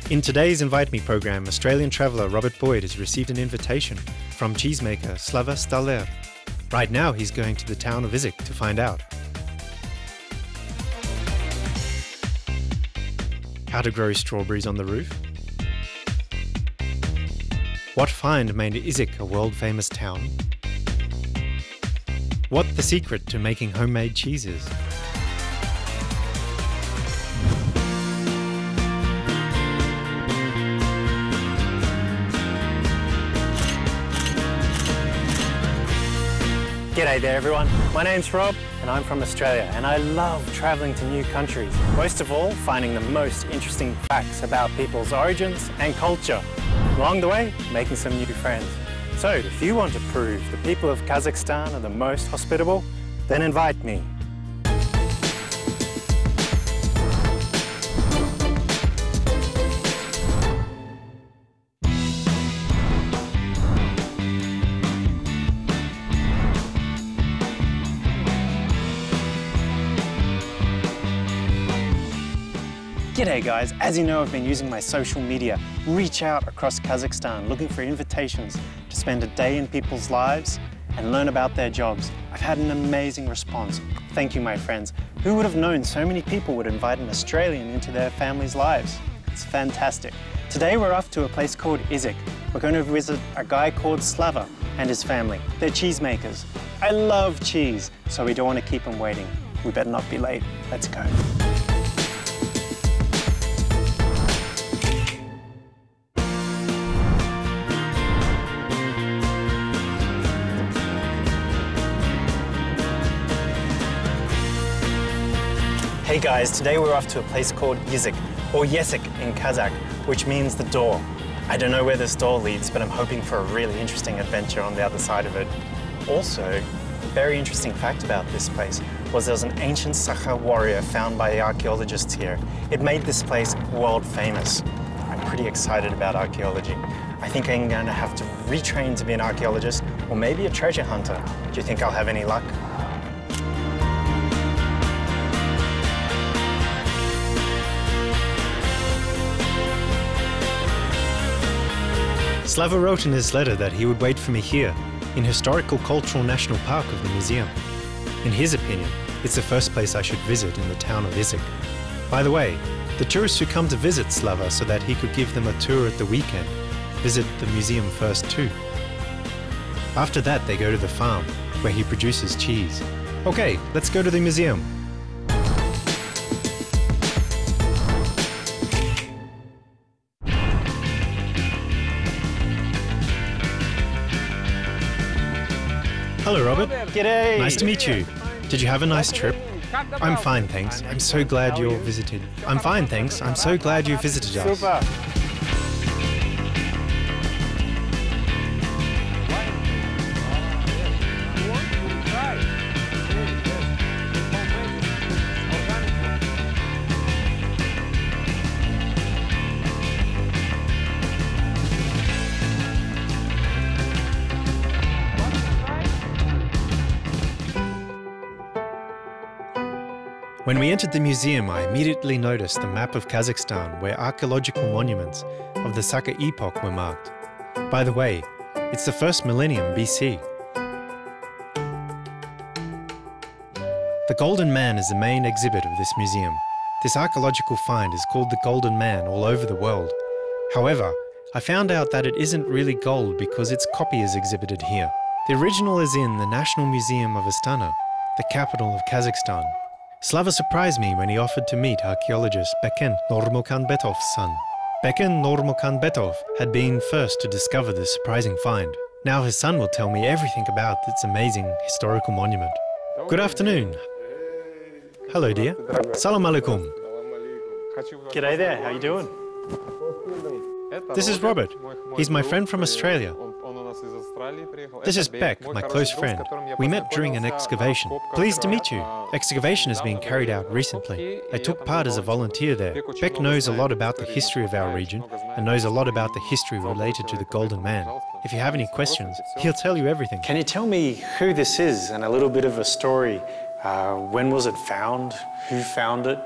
In today's Invite Me program, Australian traveller Robert Boyd has received an invitation from cheesemaker Slava Staller. Right now he's going to the town of Jibek to find out. How to grow strawberries on the roof? What find made Jibek a world-famous town? What the secret to making homemade cheese is? G'day there everyone, my name's Rob and I'm from Australia and I love travelling to new countries. Most of all, finding the most interesting facts about people's origins and culture. Along the way, making some new friends. So if you want to prove the people of Kazakhstan are the most hospitable, then invite me. G'day guys, as you know I've been using my social media, reach out across Kazakhstan looking for invitations to spend a day in people's lives and learn about their jobs. I've had an amazing response. Thank you my friends. Who would have known so many people would invite an Australian into their family's lives? It's fantastic. Today we're off to a place called Jibek. We're going to visit a guy called Slava and his family. They're cheesemakers. I love cheese, so we don't want to keep them waiting. We better not be late. Let's go. Hey guys, today we're off to a place called Jibek, or Yesik in Kazakh, which means the door. I don't know where this door leads, but I'm hoping for a really interesting adventure on the other side of it. Also, a very interesting fact about this place was there was an ancient Sakha warrior found by the archaeologists here. It made this place world famous. I'm pretty excited about archaeology. I think I'm going to have to retrain to be an archaeologist, or maybe a treasure hunter. Do you think I'll have any luck? Slava wrote in his letter that he would wait for me here, in Historical Cultural National Park of the museum. In his opinion, it's the first place I should visit in the town of Jibek. By the way, the tourists who come to visit Slava so that he could give them a tour at the weekend visit the museum first too. After that, they go to the farm, where he produces cheese. Okay, let's go to the museum. Hello, Robert. G'day. Nice to meet you. Did you have a nice trip? I'm fine, thanks. I'm so glad you visited. I'm fine, thanks. I'm so glad you visited us. Super. When we entered the museum, I immediately noticed the map of Kazakhstan where archaeological monuments of the Sakha epoch were marked. By the way, it's the first millennium BC. The Golden Man is the main exhibit of this museum. This archaeological find is called the Golden Man all over the world. However, I found out that it isn't really gold because its copy is exhibited here. The original is in the National Museum of Astana, the capital of Kazakhstan. Slava surprised me when he offered to meet archaeologist Beken Nurmukhanbetov's son. Beken Nurmukhanbetov had been first to discover this surprising find. Now his son will tell me everything about its amazing historical monument. Good afternoon. Hello dear. Salam alaikum. G'day there, how you doing? This is Robert. He's my friend from Australia. This is Beck, my close friend. We met during an excavation. Pleased to meet you. Excavation has been carried out recently. I took part as a volunteer there. Beck knows a lot about the history of our region and knows a lot about the history related to the Golden Man. If you have any questions, he'll tell you everything. Can you tell me who this is and a little bit of a story? When was it found? Who found it?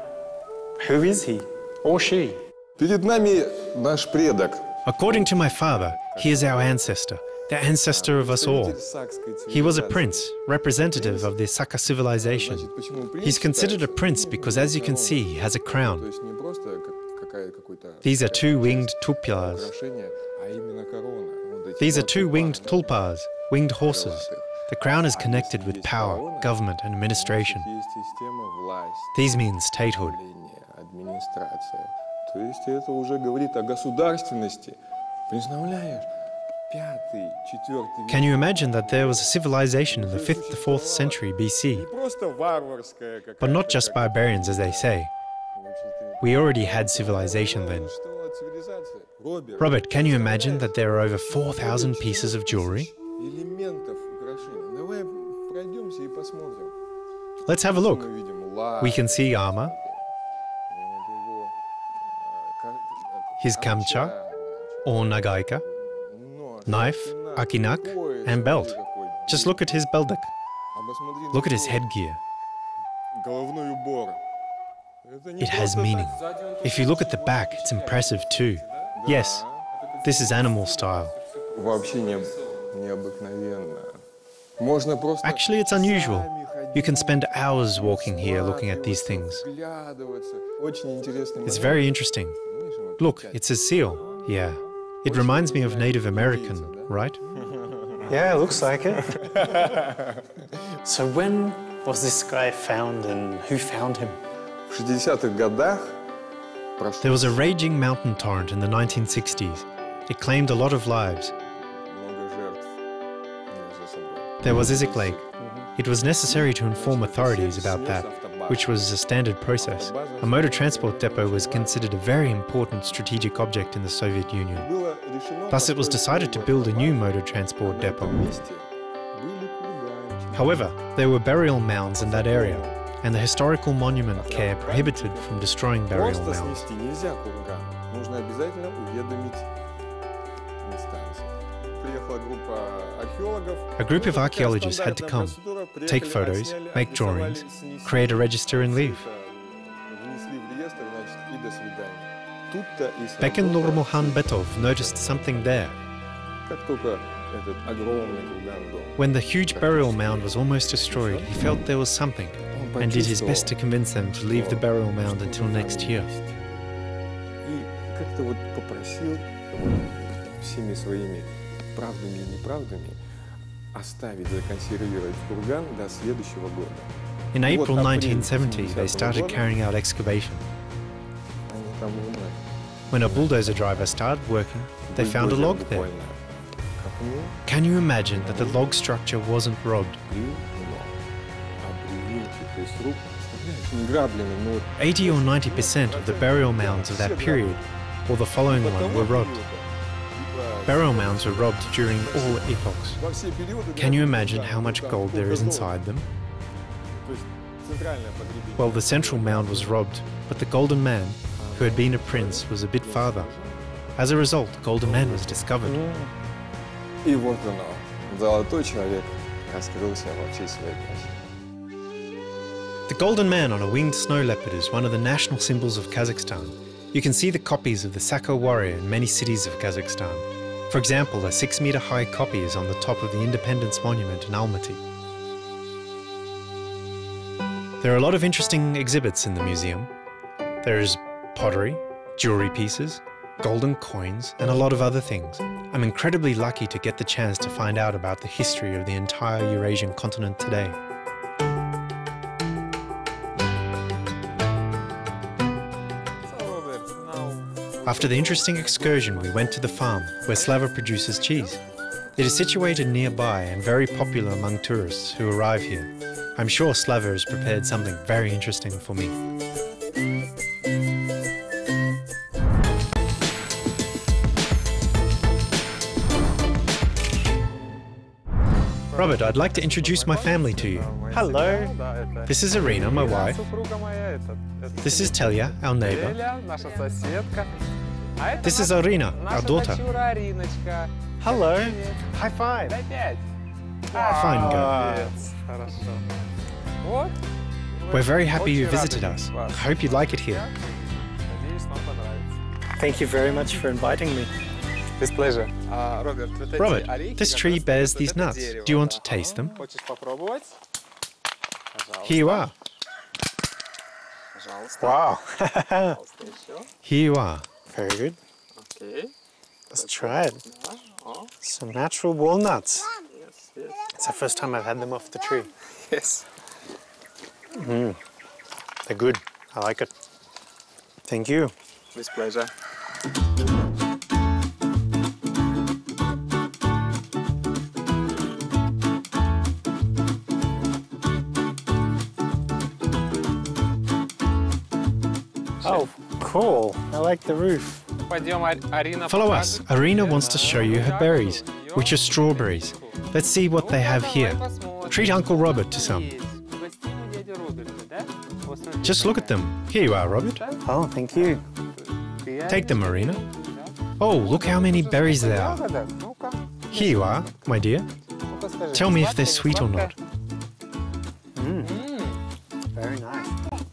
Who is he or she? Перед нами наш предок. According to my father, he is our ancestor, the ancestor of us all. He was a prince, representative of the Saka civilization. He's considered a prince because, as you can see, he has a crown. These are two winged tulpas. These are two winged tulpas, winged horses. The crown is connected with power, government and administration. These mean statehood. То есть это уже говорит о государственности. Представляешь? Can you imagine that there was a civilization in the 5th to 4th century BC? But not just barbarians, as they say. We already had civilization then. Robert, can you imagine that there are over 4,000 pieces of jewelry? Let's have a look. We can see armor, his kamcha, or nagaika, knife, akinak, and belt. Just look at his beldak. Look at his headgear. It has meaning. If you look at the back, it's impressive too. Yes, this is animal style. Actually, it's unusual. You can spend hours walking here looking at these things. It's very interesting. Look, it's a seal. Yeah. It reminds me of Native American, right? Yeah, looks like it. So when was this guy found and who found him? There was a raging mountain torrent in the 1960s. It claimed a lot of lives. There was Izek Lake. It was necessary to inform authorities about that, which was a standard process. A motor transport depot was considered a very important strategic object in the Soviet Union. Thus it was decided to build a new motor transport depot. However, there were burial mounds in that area, and the historical monument care prohibited from destroying burial mounds. A group of archaeologists had to come, take photos, make drawings, create a register and leave. Bekan Nurmulhan Betov noticed something there. When the huge burial mound was almost destroyed, he felt there was something and did his best to convince them to leave the burial mound until next year. Правдами и неправдами оставить, законсервировать курган до следующего года. In April 1970, they started carrying out excavation. When a bulldozer driver started working, they found a log there. Can you imagine that the log structure wasn't robbed? 80 or 90% of the burial mounds of that period, or the following one, were robbed. Burial mounds were robbed during all epochs. Can you imagine how much gold there is inside them? Well, the central mound was robbed, but the Golden Man, who had been a prince, was a bit farther. As a result, the Golden Man was discovered. И вот оно, золотой человек раскрылся во всей своей красе. The Golden Man on a winged snow leopard is one of the national symbols of Kazakhstan. You can see the copies of the Saka warrior in many cities of Kazakhstan. For example, a 6-meter-high copy is on the top of the Independence Monument in Almaty. There are a lot of interesting exhibits in the museum. There is pottery, jewelry pieces, golden coins, and a lot of other things. I'm incredibly lucky to get the chance to find out about the history of the entire Eurasian continent today. After the interesting excursion, we went to the farm where Slava produces cheese. It is situated nearby and very popular among tourists who arrive here. I'm sure Slava has prepared something very interesting for me. Robert, I'd like to introduce my family to you. Hello. This is Irina, my wife. This is Telya, our neighbor. This is Irina, our daughter. Hello. High five. Fine girl. We're very happy you visited us. I hope you like it here. Thank you very much for inviting me. With pleasure. Robert, this tree bears these nuts. Do you want to taste them? Here you are. Wow. Here you are. Very good. Okay. Let's try it. Some natural walnuts. It's the first time I've had them off the tree. Yes. They're good. I like it. Thank you. With pleasure. Oh, cool. I like the roof. Follow us. Arina wants to show you her berries, which are strawberries. Let's see what they have here. Treat Uncle Robert to some. Just look at them. Here you are, Robert. Oh, thank you. Take them, Arina. Oh, look how many berries there are. Here you are, my dear. Tell me if they're sweet or not. Very nice.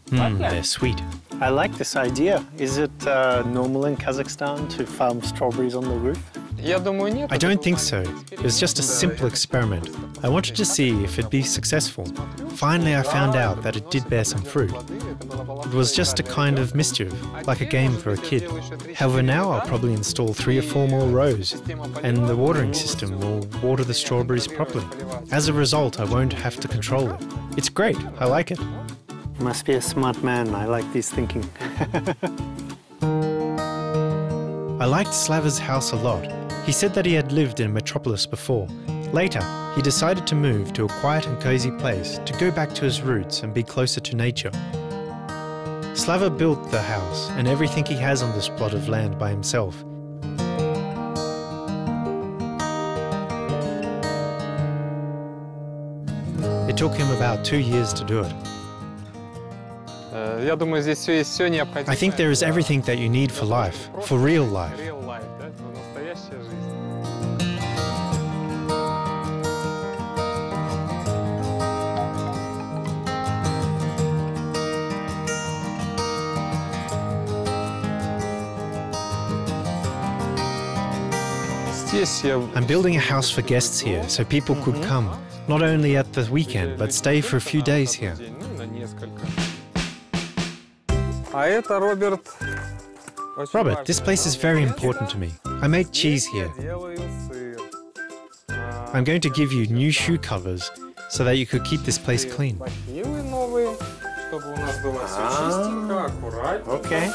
They're sweet. I like this idea. Is it normal in Kazakhstan to farm strawberries on the roof? I don't think so. It was just a simple experiment. I wanted to see if it'd be successful. Finally, I found out that it did bear some fruit. It was just a kind of mischief, like a game for a kid. However, now I'll probably install 3 or 4 more rows, and the watering system will water the strawberries properly. As a result, I won't have to control it. It's great. I like it. You must be a smart man. I like this thinking. I liked Slava's house a lot. He said that he had lived in a metropolis before. Later, he decided to move to a quiet and cozy place to go back to his roots and be closer to nature. Slava built the house and everything he has on this plot of land by himself. It took him about 2 years to do it. I think there is everything that you need for life, for real life. I'm building a house for guests here, so people could come, not only at the weekend, but stay for a few days here. Robert, this place is very important to me. I make cheese here. I'm going to give you new shoe covers so that you could keep this place clean. Okay.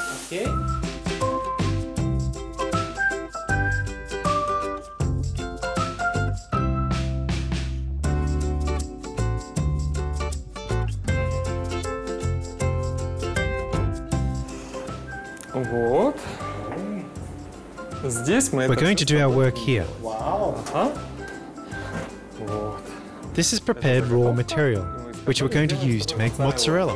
We're going to do our work here. Wow. This is prepared raw material, which we're going to use to make mozzarella.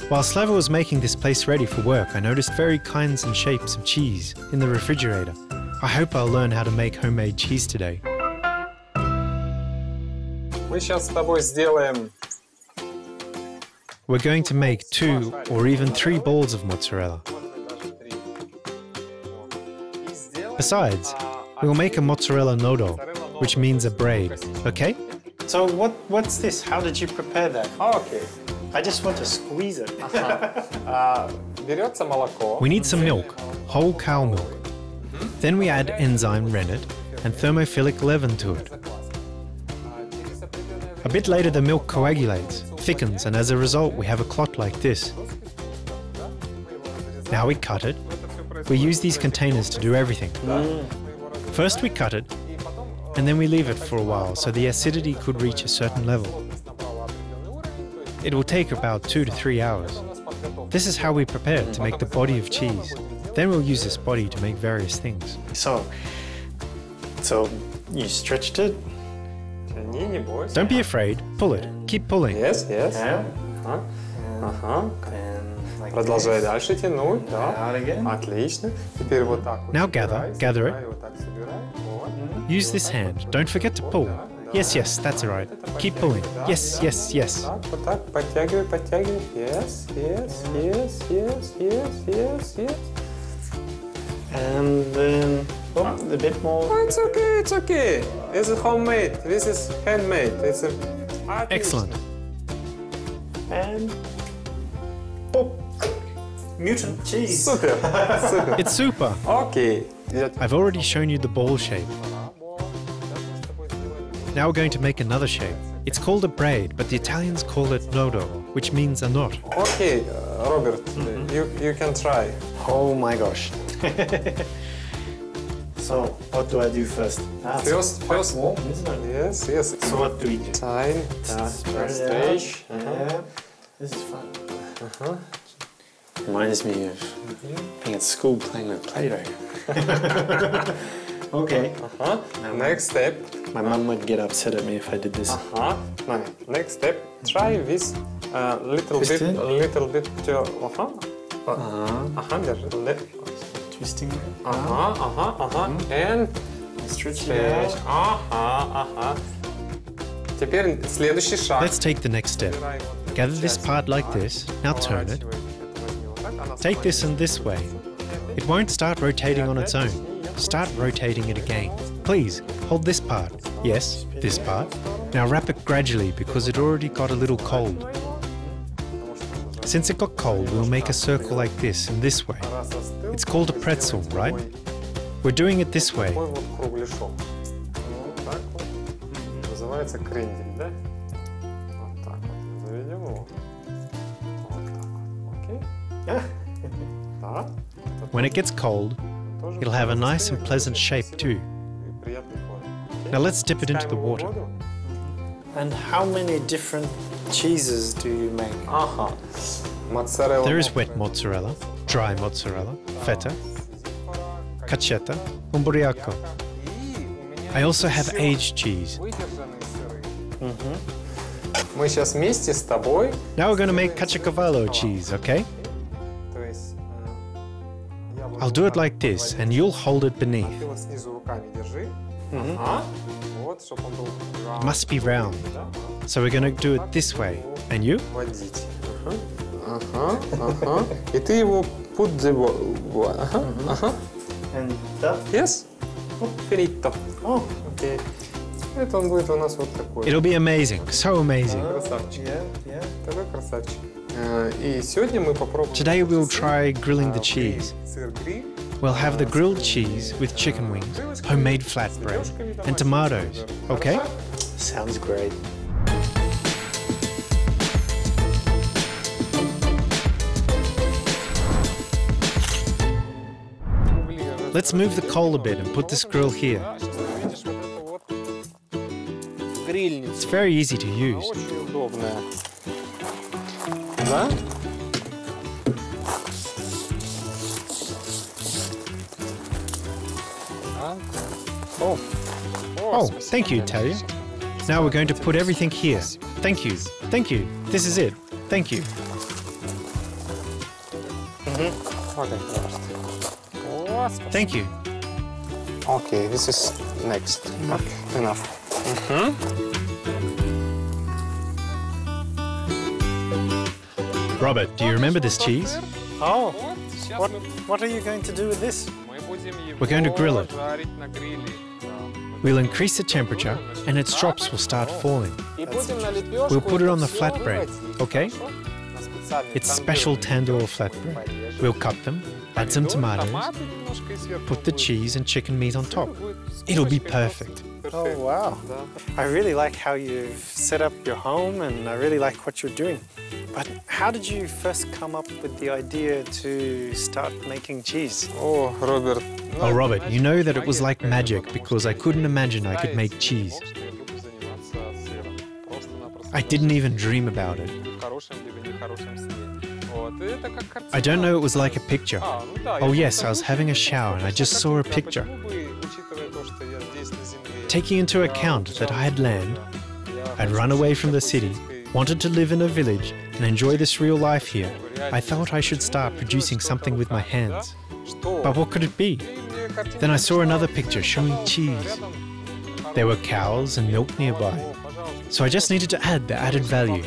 While Slava was making this place ready for work, I noticed varied kinds and shapes of cheese in the refrigerator. I hope I'll learn how to make homemade cheese today. We're going to make 2 or even 3 balls of mozzarella. Besides, we will make a mozzarella noodle, which means a braid, okay? So what's this? How did you prepare that? Okay. I just want to squeeze it. We need some milk, whole cow milk. Then we add enzyme rennet and thermophilic leaven to it. A bit later the milk coagulates, thickens, and as a result we have a clot like this. Now we cut it. We use these containers to do everything. First we cut it, and then we leave it for a while so the acidity could reach a certain level. It will take about 2 to 3 hours. This is how we prepare it to make the body of cheese. Then we'll use this body to make various things. So you stretched it? Don't be afraid, pull it. Keep pulling. Yes, yes. Yeah. Ага. Like Продолжай this. дальше тянуть, да. Out again. Отлично. Теперь вот так вот. Now gather it. Вот так собирай. Вот. Use this hand. Don't forget to pull. Yes, yes, that's all right. Keep pulling. Yes, yes, yes. Так, вот так, подтягивай, подтягивай. Yes, yes, yes, yes, yes, yes, yes. And then a bit more. Oh, it's okay, it's okay. This is homemade. This is handmade. It's a... Excellent. And pop. Mutant cheese. Super, super. It's super. Okay. I've already shown you the ball shape. Now we're going to make another shape. It's called a braid, but the Italians call it nodo, which means a knot. Okay, Robert, you can try. Oh my gosh. So, what do I do first? First, warm, isn't it? yes, yes. So what do we do? Time, stretch. Yeah. This is fun. Reminds me of being at school playing with Play-Doh. Okay. Next step. My mum would get upset at me if I did this. Now, next step. Try this little Twist bit, it? a little bit. Twisting it. And Stretch it out. Теперь следующий шаг. Let's take the next step. Gather this part like this, now turn it. Take this in this way. It won't start rotating on its own. Start rotating it again. Please, hold this part. Yes, this part. Now wrap it gradually because it already got a little cold. Since it got cold, we'll make a circle like this in this way. It's called a pretzel, right? We're doing it this way. Такой вот кругляшок. Вот так вот. Называется крендель, да? Вот так вот. Заведем его. Вот так вот. Окей? Да. When it gets cold, it'll have a nice and pleasant shape too. Now let's dip it into the water. And how many different cheeses do you make? Моцарелла. There is wet mozzarella, dry mozzarella, feta, cacchetta, umburiaco. I also have aged cheese. Мы сейчас вместе с тобой. Now we're going to make caciocavallo cheese, okay? То есть I'll do it like this and you'll hold it beneath. ты вот снизу руками держи. Вот, чтобы он был. It must be round. So we're going to do it this way. And you? Водить. И ты его put the And that? Yes. Finito. Oh, Окей. Это он будет у нас вот такой. It'll be amazing, so amazing. Красавчик. yeah. Такой красавчик. И сегодня мы попробуем. Today we'll try grilling the cheese. Сыр гриль. We'll have the grilled cheese with chicken wings, homemade flatbread, and tomatoes, okay? Sounds great. Let's move the coal a bit and put this grill here. It's very easy to use. Очень удобная. Да? Oh, thank you, Talia. Now we're going to put everything here. Thank you. Thank you. This is it. Thank you. Thank you. Okay, this is next. Enough. Robert, do you remember this cheese? Oh, what are you going to do with this? We're going to grill it. We'll increase the temperature and its drops will start falling. We'll put it on the flatbread, okay? It's special tandoor flatbread. We'll cut them, add some tomatoes, put the cheese and chicken meat on top. It'll be perfect. Oh, wow. I really like how you've set up your home and I really like what you're doing. But how did you first come up with the idea to start making cheese? Oh, Robert. Oh, Robert, you know that it was like magic because I couldn't imagine I could make cheese. I didn't even dream about it. I don't know, it was like a picture. Oh yes, I was having a shower and I just saw a picture. Taking into account that I had land, I'd run away from the city, wanted to live in a village and enjoy this real life here, I thought I should start producing something with my hands. But what could it be? Then I saw another picture showing cheese. There were cows and milk nearby. So I just needed to add the added value.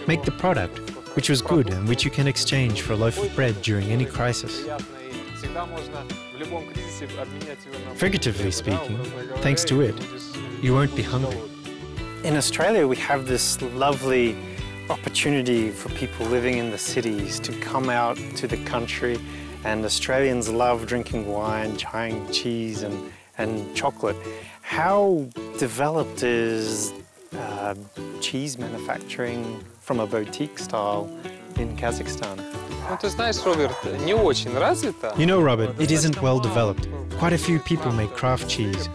Make the product, which was good and which you can exchange for a loaf of bread during any crisis. Figuratively speaking, thanks to it, you won't be hungry. In Australia, we have this lovely opportunity for people living in the cities to come out to the country, and Australians love drinking wine, trying cheese and chocolate. How developed is cheese manufacturing from a boutique style in Kazakhstan? You know, Robert, it isn't well developed. Quite a few people make craft cheese,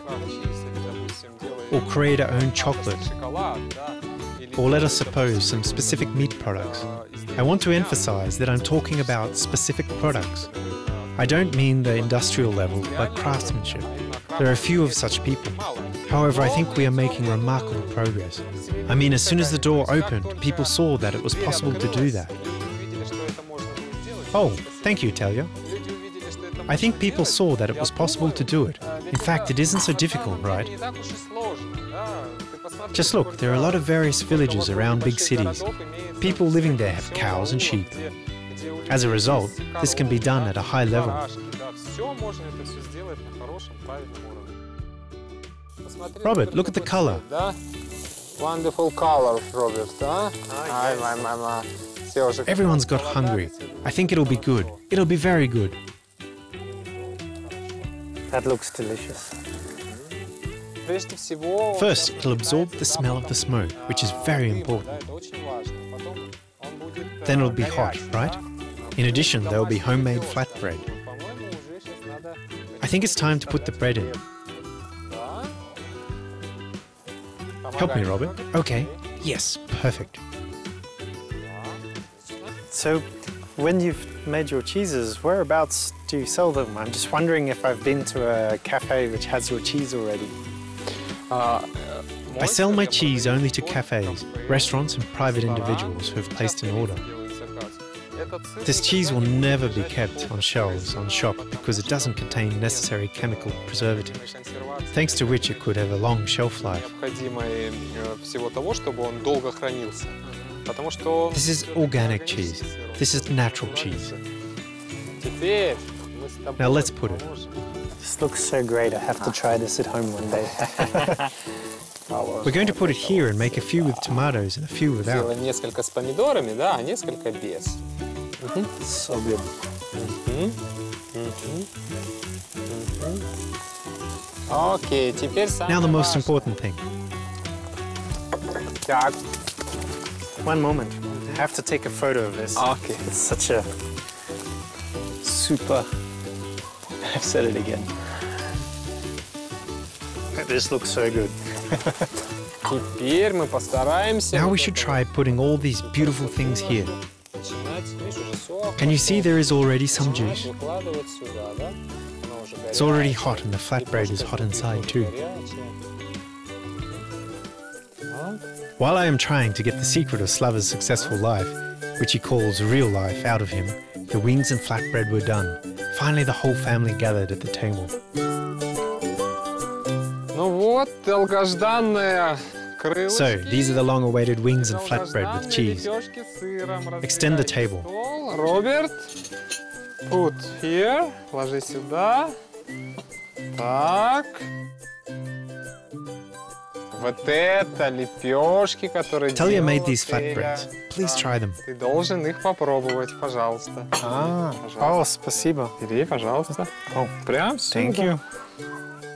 or create our own chocolate, or let us suppose some specific meat products. I want to emphasize that I'm talking about specific products. I don't mean the industrial level, but craftsmanship. There are a few of such people. However, I think we are making remarkable progress. I mean, as soon as the door opened, people saw that it was possible to do that. Oh, thank you, Talia. I think people saw that it was possible to do it. In fact, it isn't so difficult, right? Just look, there are a lot of various villages around big cities. People living there have cows and sheep. As a result, this can be done at a high level. Robert, look at the color. Wonderful color, Robert, huh? Everyone's got hungry. I think it'll be good. It'll be very good. That looks delicious. First, it'll absorb the smell of the smoke, which is very important. Then it'll be hot, right? In addition, there will be homemade flatbread. I think it's time to put the bread in. Help me, Robert. Okay. Yes, perfect. So, when you've made your cheeses, whereabouts do you sell them? I'm just wondering if I've been to a cafe which has your cheese already. I sell my cheese only to cafes, restaurants and private individuals who have placed an order. This cheese will never be kept on shelves on shop because it doesn't contain necessary chemical preservatives, thanks to which it could have a long shelf life. This is organic cheese. This is natural cheese. Now let's put it. This looks so great. I have to try this at home one day. We're going to put it here and make a few with tomatoes and a few without. So good. Now the most important thing. One moment. I have to take a photo of this. Okay. It's such a super... I've said it again. This looks so good. Now we should try putting all these beautiful things here. Can you see there is already some juice? It's already hot and the flatbread is hot inside too. While I am trying to get the secret of Slava's successful life, which he calls real life, out of him, the wings and flatbread were done. Finally the whole family gathered at the table. So, these are the long-awaited wings and flatbread with cheese. Extend the table. Robert, put here, ложи сюда. Так. Вот это лепешки, которые Talia made these flatbreads. Please try them. Ты должен их попробовать, пожалуйста. Oh, спасибо. Бери, пожалуйста. Oh, прям thank you.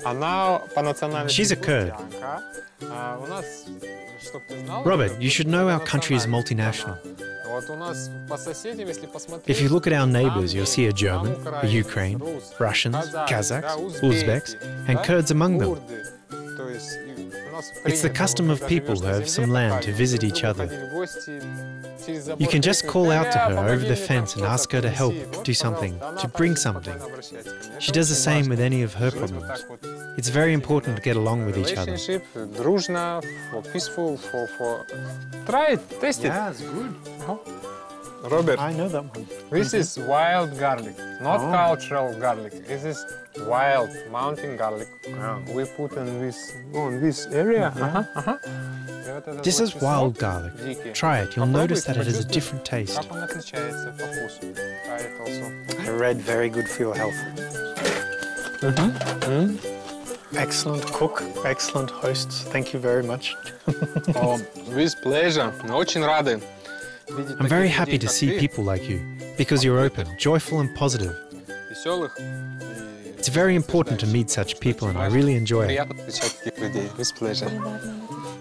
Она по национальности She's a Kurd. У нас, чтоб ты знал, Robert, you should know our country is multinational. вот у нас по соседям, если посмотреть, If you look at our neighbours, you'll see a German, a Ukraine, Russians, Kazakhs, Uzbeks, and Kurds among them. то есть у нас It's the custom of people who have some land to visit each other. You can just call out to her over the fence and ask her to help, do something, to bring something. She does the same with any of her problems. It's very important to get along with each other. Дружно, peaceful, for try it, taste it. Yeah, it's good. Robert, I know that one. this is wild garlic, not cultural garlic. This is wild mountain garlic. We put on this area. This is wild garlic. Try it, you'll notice that it has a different taste. Как он отличается по вкусу? diet also. I read very good for your health. Excellent cook, excellent hosts. Thank you very much. Oh, with pleasure. Очень рады. I'm very happy to see people like you, because you're open, joyful and positive. Веселых. It's very important to meet such people and I really enjoy it. Приятно встречать таких людей. With pleasure.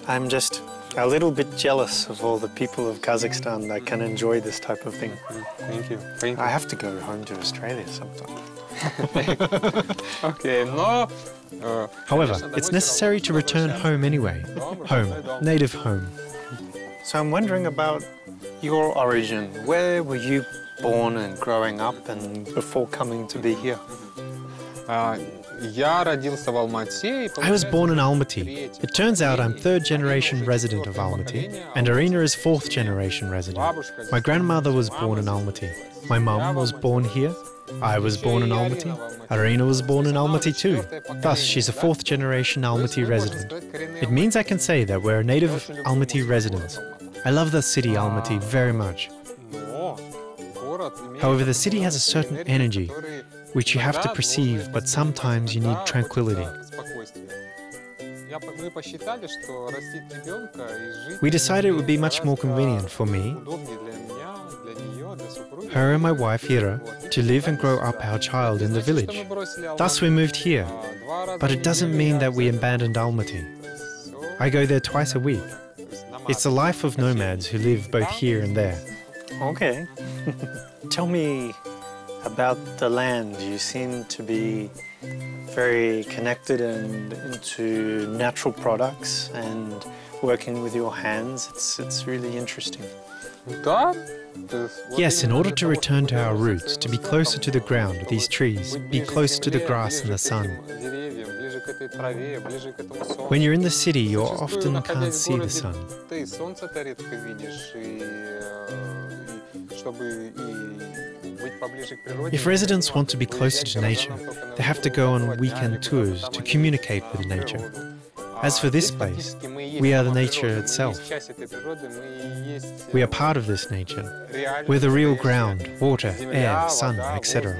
I'm just a little bit jealous of all the people of Kazakhstan that can enjoy this type of thing. Thank you. Thank you. I have to go home to Australia sometime. Okay, no. However, it's necessary to return home anyway. Home, native home. So I'm wondering about your origin. Where were you born and growing up and before coming to be here? Я родился в Алмате. I was born in Almaty. It turns out I'm third-generation resident of Almaty, and Irina is fourth-generation resident. My grandmother was born in Almaty. My mum was born here. I was born in Almaty. Irina was born in Almaty too. Thus, she's a fourth-generation Almaty resident. It means I can say that we're native Almaty residents. I love the city Almaty very much. However, the city has a certain energy, which you have to perceive, but sometimes you need tranquility. We decided it would be much more convenient for me, her and my wife Ira, to live and grow up our child in the village. Thus we moved here, but it doesn't mean that we abandoned Almaty. I go there twice a week. It's the life of nomads who live both here and there. Okay. Tell me about the land. You seem to be very connected and into natural products and working with your hands. It's really interesting. Yes, in order to return to our roots, to be closer to the ground, these trees, be closer to the grass and the sun. When you're in the city, you often can't see the sun. If residents want to be closer to nature, they have to go on weekend tours to communicate with nature. As for this place, we are the nature itself. We are part of this nature. We're the real ground, water, air, sun, etc.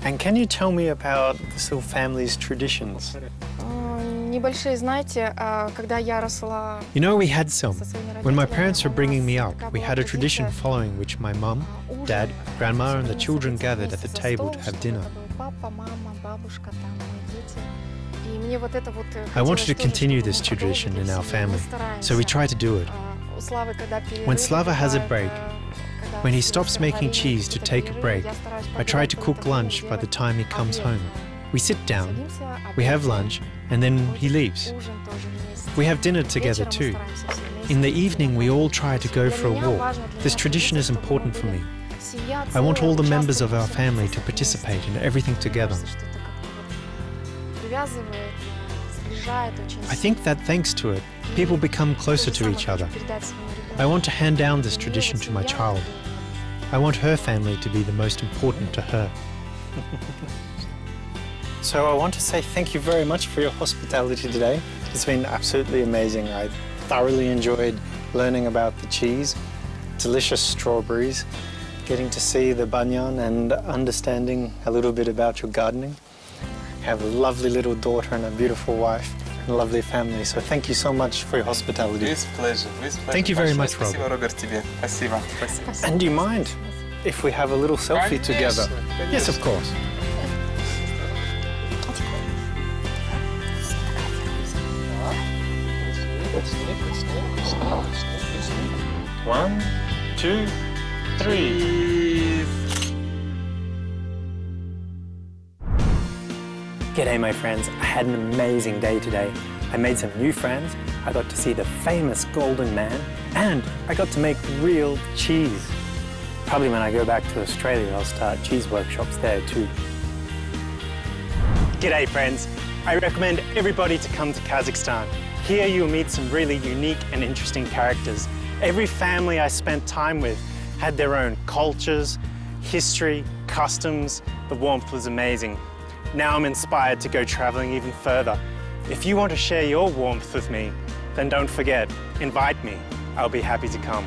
And can you tell me about this little family's traditions? Небольшие, знаете, когда я росла. You know, we had some. When my parents were bringing me up, we had a tradition following which my mum, dad, grandma and the children gathered at the table to have dinner. I wanted to continue this tradition in our family, so we try to do it. When Slava has a break, when he stops making cheese to take a break, I try to cook lunch by the time he comes home. We sit down, we have lunch, and then he leaves. We have dinner together too. In the evening, we all try to go for a walk. This tradition is important for me. I want all the members of our family to participate in everything together. I think that thanks to it, people become closer to each other. I want to hand down this tradition to my child. I want her family to be the most important to her. So I want to say thank you very much for your hospitality today. It's been absolutely amazing. I thoroughly enjoyed learning about the cheese, delicious strawberries, getting to see the banyan and understanding a little bit about your gardening. You have a lovely little daughter and a beautiful wife and a lovely family. So thank you so much for your hospitality. With pleasure. Thank you very much, Rob. Спасибо, Роберт, тебе. Спасибо. And do you mind if we have a little selfie together? Yes, of course. One, two, three. G'day, my friends. I had an amazing day today. I made some new friends, I got to see the famous Golden Man, and I got to make real cheese. Probably when I go back to Australia, I'll start cheese workshops there too. G'day, friends. I recommend everybody to come to Kazakhstan. Here you'll meet some really unique and interesting characters. Every family I spent time with had their own cultures, history, customs. The warmth was amazing. Now I'm inspired to go traveling even further. If you want to share your warmth with me, then don't forget, invite me. I'll be happy to come.